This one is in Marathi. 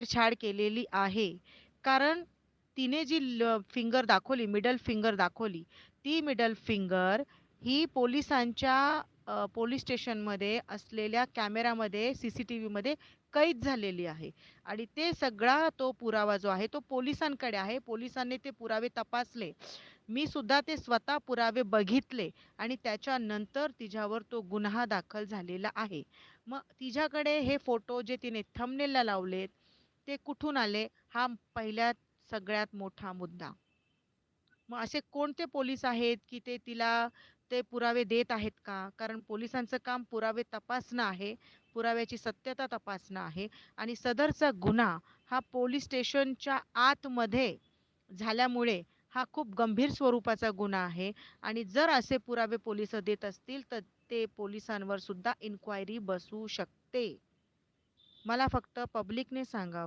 छेडछाड केलेली आहे. कारण तिने जी फिंगर दाखवली, मिडल फिंगर दाखवली, ती मिडल फिंगर ही पोलिस स्टेशनमध्ये असलेल्या कॅमेरामध्ये, सीसीटीव्हीमध्ये कैद झालेली आहे. आणि ते सगळा तो पुरावा जो आहे, तो पोलिसांकडे आहे. पोलिसांनी ते पुरावे तपासले. मी सुद्धा ते स्वतः पुरावे बघितले आणि त्याच्यानंतर तिच्यावर तो गुन्हा दाखल झालेला आहे. मग तिच्याकडे हे फोटो जे तिने थंबनेलला लावलेत, ते कुठून आले? हा पहिल्यात सगळ्यात मोठा मुद्दा. मग असे कोणते पोलीस आहेत, की ते तिला ते पुरावे देत आहेत का? कारण पोलिसांचं काम पुरावे तपासणं आहे, पुराव्याची सत्यता तपासणं आहे आणि सदरचा गुन्हा हा पोलीस स्टेशनच्या आतमध्ये झाल्यामुळे हा खूप गंभीर स्वरूपाचा गुन्हा आहे आणि जर असे पुरावे पोलिस देत असतील, तर ते पोलिसांवर सुद्धा इन्क्वायरी बसू शकते. मला फक्त पब्लिकने सांगावं.